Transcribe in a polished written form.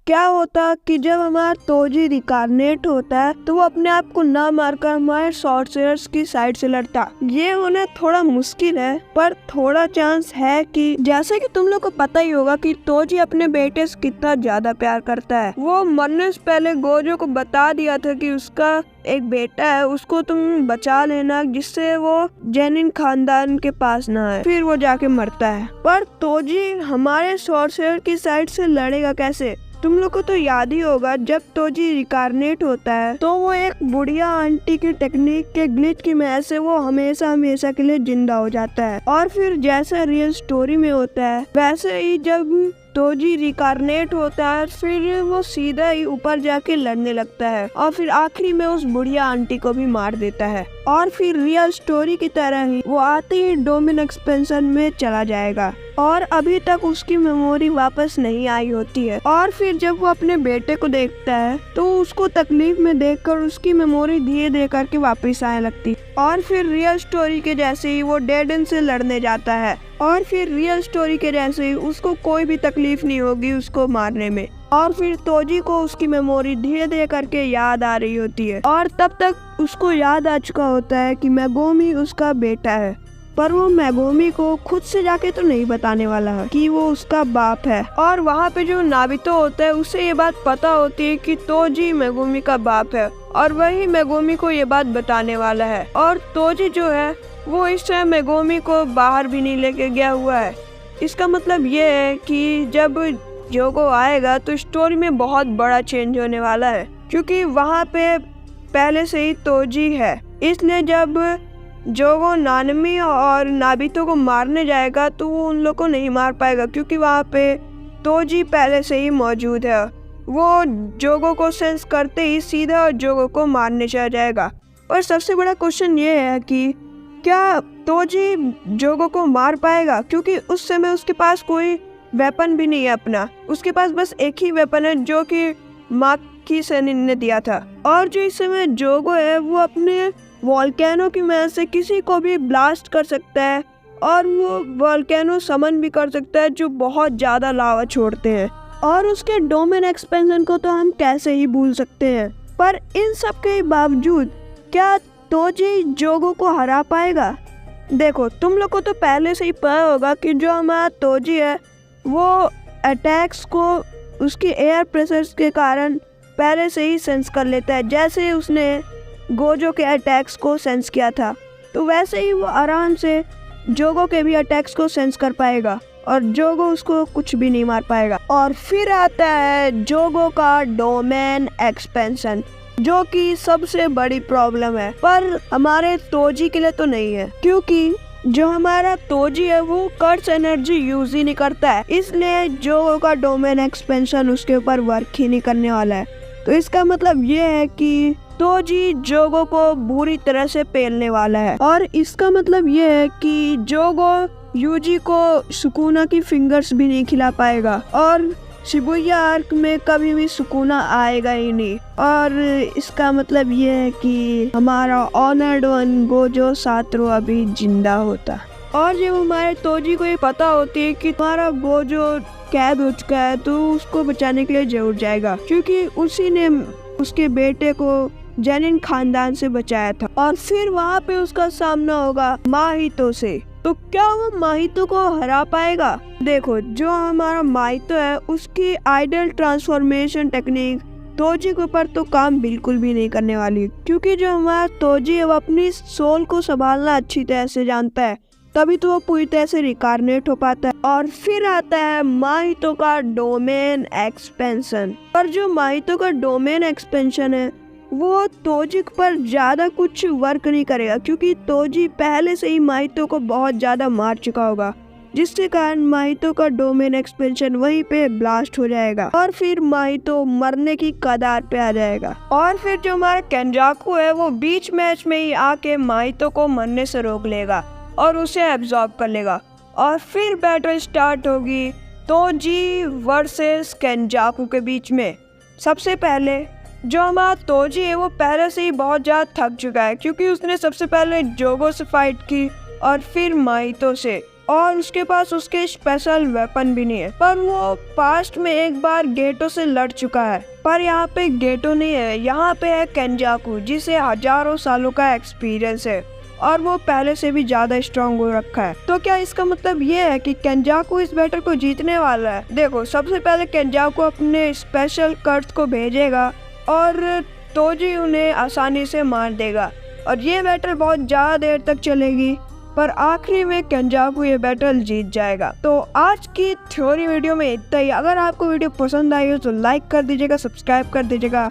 क्या होता कि जब हमारा तोजी रिकारनेट होता है तो वो अपने आप को ना मारकर हमारे सॉर्सरर्स की साइड से लड़ता। ये होना थोड़ा मुश्किल है पर थोड़ा चांस है कि जैसे कि तुम लोग को पता ही होगा कि तोजी अपने बेटे से कितना ज्यादा प्यार करता है। वो मरने से पहले गोजो को बता दिया था कि उसका एक बेटा है, उसको तुम बचा लेना जिससे वो जेनिन खानदान के पास ना आए। फिर वो जाके मरता है। पर तोजी हमारे सॉर्सरर की साइड से लड़ेगा कैसे? तुम लोग को तो याद ही होगा जब तोजी रिकारनेट होता है तो वो एक बुढ़िया आंटी की टेक्निक के ग्लिच की वजह से वो हमेशा हमेशा के लिए जिंदा हो जाता है। और फिर जैसा रियल स्टोरी में होता है वैसे ही जब तोजी रिकारनेट होता है फिर वो सीधा ही ऊपर जाके लड़ने लगता है और फिर आखिरी में उस बुढ़िया आंटी को भी मार देता है। और फिर रियल स्टोरी की तरह ही वो आते ही डोमेन एक्सपेंशन में चला जाएगा और अभी तक उसकी मेमोरी वापस नहीं आई होती है। और फिर जब वो अपने बेटे को देखता है तो उसको तकलीफ में देखकर उसकी मेमोरी धीरे धीरे करके वापस आने लगती और फिर रियल स्टोरी के जैसे ही वो डेड एंड से लड़ने जाता है और फिर रियल स्टोरी के जैसे ही उसको कोई भी तकलीफ नहीं होगी उसको मारने में। और फिर तोजी को उसकी मेमोरी धीरे धीरे करके याद आ रही होती है और तब तक उसको याद आ चुका होता है कि मेगोमी उसका बेटा है। पर वो मेगोमी को खुद से जाके तो नहीं बताने वाला है कि वो उसका बाप है। और वहाँ पे जो नाबितो होता है उसे ये बात पता होती है कि तोजी मेगोमी का बाप है और वही मेगोमी को ये बात बताने वाला है। और तोजी जो है वो इस समय मेगोमी को बाहर भी नहीं लेके गया हुआ है। इसका मतलब ये है कि जब जोगो आएगा तो स्टोरी में बहुत बड़ा चेंज होने वाला है क्योंकि वहाँ पे पहले से ही तोजी है। इसलिए जब जोगो नानमी और नाबितो को मारने जाएगा तो वो उन लोग को नहीं मार पाएगा क्योंकि वहाँ पे तोजी पहले से ही मौजूद है। वो जोगो को सेंस करते ही सीधा जोगो को मारने चला जाएगा। और सबसे बड़ा क्वेश्चन ये है कि क्या तोजी जोगो को मार पाएगा क्योंकि उस समय उसके पास कोई वेपन भी नहीं है अपना। उसके पास बस एक ही वेपन है जो कि माकी सेनिन ने दिया था। और जो इस समय जोगो है वो अपने वोल्केनो की मदद से किसी को भी ब्लास्ट कर सकता है और वो वोल्केनो समन भी कर सकता है जो बहुत ज्यादा लावा छोड़ते हैं। और उसके डोमेन एक्सपेंशन को तो हम कैसे ही भूल सकते हैं। पर इन सब के बावजूद क्या तोजी जोगो को हरा पाएगा? देखो तुम लोग को तो पहले से ही पता होगा कि जो हमारा तोजी है वो अटैक्स को उसकी एयर प्रेशर के कारण पहले से ही सेंस कर लेता है। जैसे उसने गोजो के अटैक्स को सेंस किया था तो वैसे ही वो आराम से जोगो के भी अटैक्स को सेंस कर पाएगा और जोगो उसको कुछ भी नहीं मार पाएगा। और फिर आता है जोगो का डोमेन एक्सपेंशन जो कि सबसे बड़ी प्रॉब्लम है पर हमारे तोजी के लिए तो नहीं है क्योंकि जो हमारा तोजी है वो कर्स एनर्जी यूज ही नहीं करता है। इसलिए जोगो का डोमेन एक्सपेंशन उसके ऊपर वर्क ही नहीं करने वाला है। तो इसका मतलब ये है कि तोजी जोगो को बुरी तरह से पेलने वाला है। और इसका मतलब ये है कि जोगो यूजी को सुकुना की फिंगर्स भी नहीं खिला पाएगा और शिबुया आर्क में कभी भी सुकुना आएगा ही नहीं। और इसका मतलब ये है कि हमारा ऑनर्ड वन गोजो सातरो अभी जिंदा होता। और जब हमारे तोजी को ये पता होती है कि हमारा गोजो कैद हो चुका है तो उसको बचाने के लिए जरूर जाएगा क्योंकि उसी ने उसके बेटे को जेनिन खानदान से बचाया था। और फिर वहाँ पे उसका सामना होगा माहितो से। तो क्या वो माहितो को हरा पाएगा? देखो जो हमारा माहितो है उसकी आइडल ट्रांसफॉर्मेशन टेक्निक तोजी के ऊपर तो काम बिल्कुल भी नहीं करने वाली क्योंकि जो हमारा तोजी है वो अपनी सोल को संभालना अच्छी तरह से जानता है तभी तो वो पूरी तरह से रिकारनेट हो पाता है। और फिर आता है माहितो का डोमेन एक्सपेंशन। पर जो माहितो का डोमेन एक्सपेंशन है वो तोजी पर ज्यादा कुछ वर्क नहीं करेगा क्योंकि तोजी पहले से ही माहितो को बहुत ज्यादा मार चुका होगा जिसके कारण माहितो का डोमेन एक्सपेंशन वहीं पे ब्लास्ट हो जाएगा और फिर माहितो मरने की कगार पे आ जाएगा। और फिर जो हमारा केंजाकू है वो बीच मैच में ही आके माहितो को मरने से रोक लेगा और उसे एब्जॉर्ब कर लेगा और फिर बैटल स्टार्ट होगी तोजी वर्सेस केंजाकू के बीच में। सबसे पहले जो हमारा तोजी है वो पहले से ही बहुत ज़्यादा थक चुका है क्योंकि उसने सबसे पहले जोगो से फाइट की और फिर माहितो से। और उसके पास उसके स्पेशल वेपन भी नहीं है। पर वो पास्ट में एक बार गेटो से लड़ चुका है। पर यहाँ पे गेटो नहीं है, यहाँ पे है केंजाकू, जिसे हजारों सालों का एक्सपीरियंस है और वो पहले से भी ज्यादा स्ट्रांग हो रखा है। तो क्या इसका मतलब ये है कि केंजाकू इस बैटल को जीतने वाला है? देखो, सबसे पहले केंजाकू अपने स्पेशल कर्ट्स को भेजेगा और तोजी उन्हें आसानी से मार देगा और ये बैटल बहुत ज्यादा देर तक चलेगी, पर आखिरी में केंजाकू ये बैटल जीत जाएगा। तो आज की थ्योरी वीडियो में इतना ही। अगर आपको वीडियो पसंद आई हो तो लाइक कर दीजिएगा, सब्सक्राइब कर दीजिएगा।